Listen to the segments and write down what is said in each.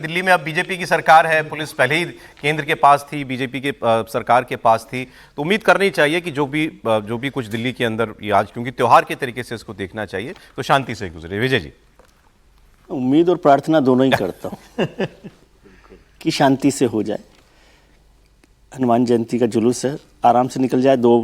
दिल्ली में अब बीजेपी की सरकार है, पुलिस पहले ही केंद्र के पास थी, बीजेपी के सरकार के पास थी, तो उम्मीद करनी चाहिए कि जो भी कुछ दिल्ली के अंदर ये आज क्योंकि त्योहार के तरीके से इसको देखना चाहिए तो शांति से गुजरे। विजय जी, उम्मीद और प्रार्थना दोनों ही करता हूँ कि शांति से हो जाए। हनुमान जयंती का जुलूस है, आराम से निकल जाए। 2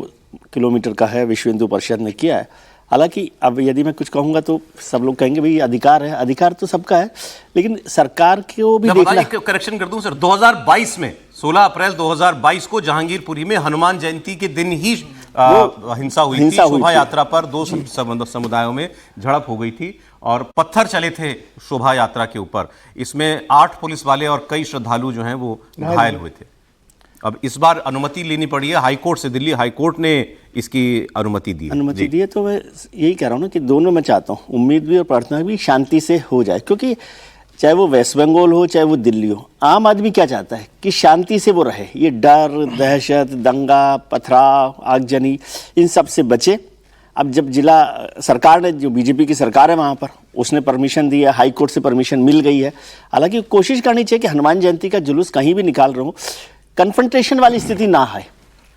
किलोमीटर का है, विश्व हिंदू परिषद ने किया है। हालांकि अब यदि मैं कुछ कहूंगा तो सब लोग कहेंगे भाई अधिकार है, अधिकार तो सबका है, लेकिन सरकार को भी देखना। करेक्शन कर दूं सर, 2022 में 16 अप्रैल 2022 को जहांगीरपुरी में हनुमान जयंती के दिन ही हिंसा हुई थी। शोभा यात्रा पर 2 समुदायों में झड़प हो गई थी और पत्थर चले थे शोभा यात्रा के ऊपर। इसमें 8 पुलिस वाले और कई श्रद्धालु जो हैं वो घायल हुए थे। अब इस बार अनुमति लेनी पड़ी है हाईकोर्ट से, दिल्ली हाईकोर्ट ने इसकी अनुमति दी है। तो मैं यही कह रहा हूँ ना कि दोनों मैं चाहता हूँ, उम्मीद भी और प्रार्थना भी शांति से हो जाए, क्योंकि चाहे वो वेस्ट बंगाल हो चाहे वो दिल्ली हो, आम आदमी क्या चाहता है कि शांति से वो रहे। ये डर, दहशत, दंगा, पथराव, आगजनी, इन सब से बचे। अब जब जिला सरकार ने, जो बीजेपी की सरकार है वहाँ पर, उसने परमिशन दी है, हाई कोर्ट से परमिशन मिल गई है। हालांकि कोशिश करनी चाहिए कि हनुमान जयंती का जुलूस कहीं भी निकाल रहे हो, कन्फ्रंटेशन वाली स्थिति ना है।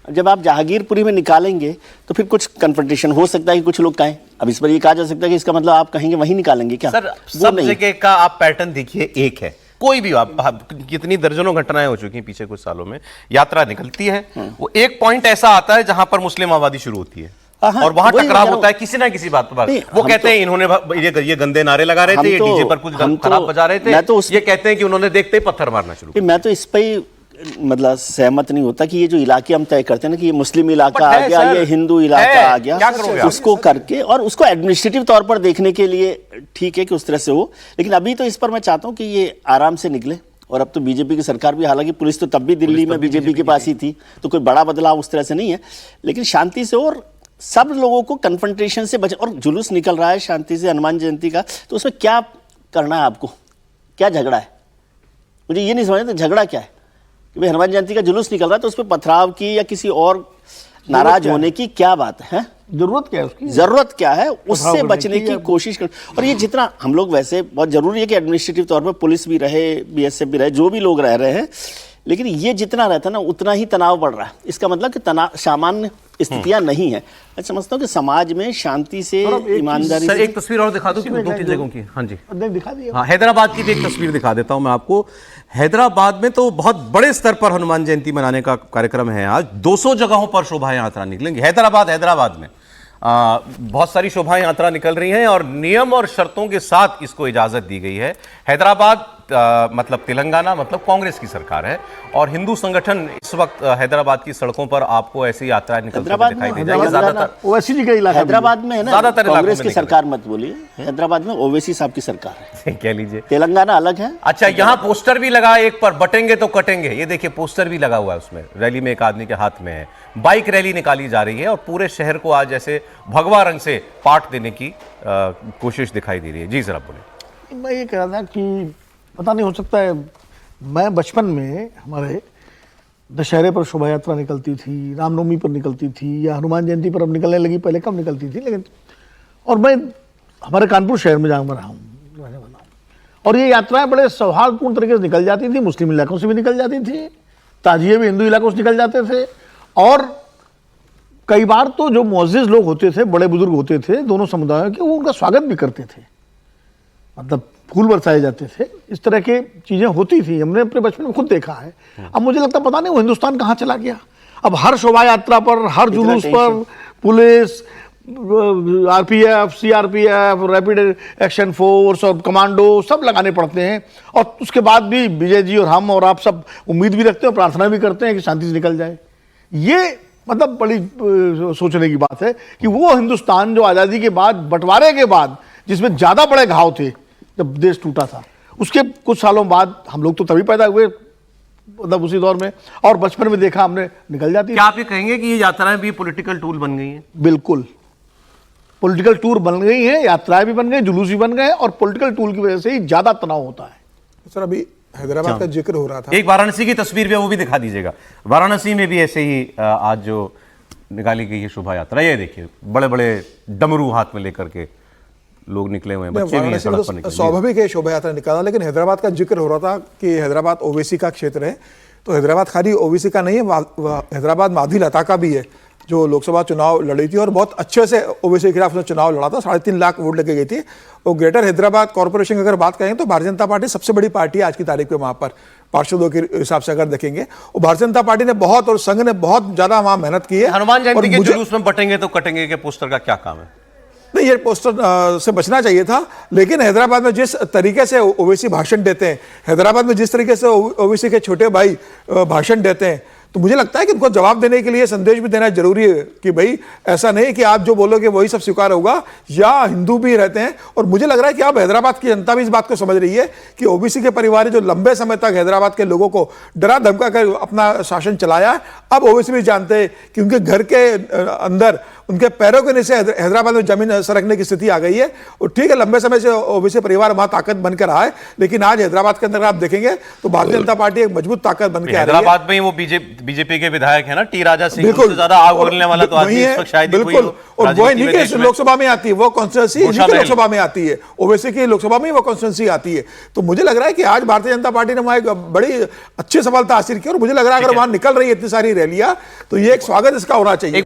जब आप जहांगीरपुरी में निकालेंगे तो फिर कुछ कन्फ्रंटेशन हो सकता है कि कुछ लोग कहें। अब इस पर ये कहा जा सकता है कि इसका मतलब आप कहेंगे वहीं निकालेंगे क्या? सर, सब जगह का आप पैटर्न देखिए एक है। कोई भी आप कितनी दर्जनों घटनाएं हो चुकी हैं पिछले कुछ सालों में, यात्रा निकलती है, वो एक पॉइंट ऐसा आता है जहां पर मुस्लिम आबादी शुरू होती है और वहां टकराव होता है किसी ना किसी बात पर। वो कहते हैं इन्होंने ये गंदे नारे लगा रहे थे, ये डीजे पर कुछ खराब बजा रहे थे, ये कहते हैं कि उन्होंने देखते ही पत्थर मारना शुरू किया। मैं तो इस पर मतलब सहमत नहीं होता कि ये जो इलाके हम तय करते हैं ना कि ये मुस्लिम इलाका आ गया, ये हिंदू इलाका आ गया, उसको करके और उसको एडमिनिस्ट्रेटिव तौर पर देखने के लिए ठीक है कि उस तरह से हो। लेकिन अभी तो इस पर मैं चाहता हूं कि ये आराम से निकले। और अब तो बीजेपी की सरकार भी, हालांकि पुलिस तो तब भी दिल्ली में बीजेपी के पास ही थी, तो कोई बड़ा बदलाव उस तरह से नहीं है, लेकिन शांति से और सब लोगों को कन्फ्रंटेशन से बचे। और जुलूस निकल रहा है शांति से हनुमान जयंती का, तो उसमें क्या करना है आपको? क्या झगड़ा है? मुझे ये नहीं समझ झगड़ा क्या है कि भाई हनुमान जयंती का जुलूस निकल रहा है तो उस पर पथराव की या किसी और नाराज होने की क्या बात है? जरूरत क्या है उसकी? जरूरत क्या है? उससे बचने की कोशिश कर। और ये जितना हम लोग, वैसे बहुत जरूरी है कि एडमिनिस्ट्रेटिव तौर पर पुलिस भी रहे, बीएसएफ भी रहे, जो भी लोग रह रहे हैं, लेकिन ये जितना रहता है ना उतना ही तनाव बढ़ रहा है। इसका मतलब कि तनाव सामान्य स्थितियां नहीं है। मैं समझता हूँ कि समाज में शांति से, ईमानदारी से। एक तस्वीर और दिखा दूं 2-3 जगहों की। हाँ जी, दिखा दिया। हाँ, हैदराबाद की भी एक तस्वीर दिखा देता हूं मैं आपको। हैदराबाद में तो बहुत बड़े स्तर पर हनुमान जयंती मनाने का कार्यक्रम है आज। 200 जगहों पर शोभा यात्रा निकलेंगी। हैदराबाद में बहुत सारी शोभा यात्रा निकल रही हैं और नियम और शर्तों के साथ इसको इजाजत दी गई है। हैदराबाद मतलब तेलंगाना, मतलब कांग्रेस की सरकार है और हिंदू संगठन इस वक्त हैदराबाद की सड़कों पर आपको ऐसी यात्राएं निकलती हुई दिखाई दे जाएगी। ज्यादातर ओवैसी जी का इलाका हैदराबाद में है ना, ज्यादातर कांग्रेस की सरकार मत बोलिए, हैदराबाद में ओवैसी साहब की सरकार है, कह लीजिए। तेलंगाना अलग है। अच्छा, यहाँ पोस्टर भी लगा एक पर, बटेंगे तो कटेंगे। ये देखिए पोस्टर भी लगा हुआ है उसमें। रैली में एक आदमी के हाथ में है, बाइक रैली निकाली जा रही है और पूरे शहर को आज जैसे भगवा रंग से पाट देने की कोशिश दिखाई दे रही है। जी जरा बोले। मैं ये कह रहा था कि पता नहीं, हो सकता है मैं बचपन में हमारे दशहरे पर शोभा यात्रा निकलती थी, रामनवमी पर निकलती थी, या हनुमान जयंती पर अब निकलने लगी, पहले कम निकलती थी। लेकिन और मैं हमारे कानपुर शहर में जहाँ मैं रहा हूँ, रहने वाला हूँ, और ये यात्राएं बड़े सौहार्दपूर्ण तरीके से निकल जाती थी। मुस्लिम इलाकों से भी निकल जाती थी, ताजिए भी हिंदू इलाकों से निकल जाते थे, और कई बार तो जो मुअज्जिज लोग होते थे, बड़े बुजुर्ग होते थे दोनों समुदायों के, वो उनका स्वागत भी करते थे, मतलब फूल बरसाए जाते थे। इस तरह की चीजें होती थी, हमने अपने बचपन में खुद देखा है। अब मुझे लगता पता नहीं वो हिंदुस्तान कहाँ चला गया। अब हर शोभा यात्रा पर, हर जुलूस पर police, RPF, CRPF, rapid action force और कमांडो सब लगाने पड़ते हैं। और उसके बाद भी विजय जी और हम और आप सब उम्मीद भी रखते हैं और प्रार्थना भी करते हैं कि शांति से निकल जाए। ये मतलब बड़ी सोचने की बात है कि वो हिंदुस्तान जो आज़ादी के बाद, बंटवारे के बाद, जिसमें ज़्यादा बड़े घाव थे जब देश टूटा था, उसके कुछ सालों बाद हम लोग तो तभी पैदा हुए, मतलब उसी दौर में, और बचपन में देखा हमने, निकल जाती। क्या आप ये कहेंगे कि ये यात्राएं भी पॉलिटिकल टूल बन गई हैं? बिल्कुल, पॉलिटिकल टूर बन गई हैं, यात्राएं भी बन गई, जुलूस भी बन गए, और पॉलिटिकल टूल की वजह से ही ज्यादा तनाव होता है। सर, अभी हैदराबाद का जिक्र हो रहा था, एक वाराणसी की तस्वीर भी, वो भी दिखा दीजिएगा। वाराणसी में भी ऐसे ही आज जो निकाली गई है शोभा यात्रा, ये देखिए बड़े बड़े डमरू हाथ में लेकर के लोग निकले हुए हैं, बच्चे भी हैं वाराणसी में सड़क पर तो निकले। स्वाभाविक है शोभा यात्रा निकाला, लेकिन हैदराबाद का जिक्र हो रहा था कि हैदराबाद ओवैसी का क्षेत्र है, तो हैदराबाद खाली ओवैसी का नहीं है, हैदराबाद माधी लता का भी है, जो लोकसभा चुनाव लड़ी थी और बहुत अच्छे से ओवैसी के खिलाफ उसने चुनाव लड़ा था, 3.5 लाख वोट लेके गई थी। और ग्रेटर हैदराबाद कॉर्पोरेशन की अगर बात करें तो भारतीय जनता पार्टी सबसे बड़ी पार्टी है आज की तारीख में वहां पर, पार्षदों के हिसाब से अगर देखेंगे। और भारतीय जनता पार्टी ने बहुत और संघ ने बहुत ज्यादा वहां मेहनत की है। हनुमान और जयंती के मुझे- जुलूस में बटेंगे तो कटेंगे के पोस्टर का क्या काम है? नहीं, ये पोस्टर से बचना चाहिए था, लेकिन हैदराबाद में जिस तरीके से ओवैसी भाषण देते हैं, हैदराबाद में जिस तरीके से ओवैसी के छोटे भाई भाषण देते हैं, तो मुझे लगता है कि उनको जवाब देने के लिए संदेश भी देना जरूरी है कि भाई ऐसा नहीं कि आप जो बोलोगे वही सब स्वीकार होगा, या हिंदू भी रहते हैं। और मुझे लग रहा है कि अब हैदराबाद की जनता भी इस बात को समझ रही है कि ओबीसी के परिवार ने जो लंबे समय तक हैदराबाद के लोगों को डरा धमका कर अपना शासन चलाया है, अब ओबीसी भी जानते हैं कि उनके घर के अंदर उनके पैरों के नीचे हैदराबाद में जमीन सरकने की स्थिति आ गई है। और ठीक है, लंबे समय से ओबीसी परिवार वहां ताकत बनकर रहा है, लेकिन आज हैदराबाद के अंदर आप देखेंगे तो भारतीय जनता पार्टी एक मजबूत ताकत बनकर आ रही है। हैदराबाद में ही वो बीजेपी के विधायक है ना, टी राजा सिंह, बिल्कुल उससे ज्यादा आग उगलने वाला तो आदमी इस वक्त शायद ही कोई बिल्कुल। और वो राजनीति नहीं में कि देश में। लोकसभा में आती है, वो कॉन्स्टिट्यूंसी घोषणा इनकी नहीं। लोकसभा में आती है, ओवैसी की लोकसभा में वो कॉन्स्टिट्यूंसी आती है। तो मुझे लग रहा है कि आज भारतीय जनता पार्टी ने वहां एक बड़ी अच्छी सफलता हासिल की, और मुझे लग रहा है अगर वहां निकल रही है इतनी सारी रैलियां, तो ये एक स्वागत इसका होना चाहिए।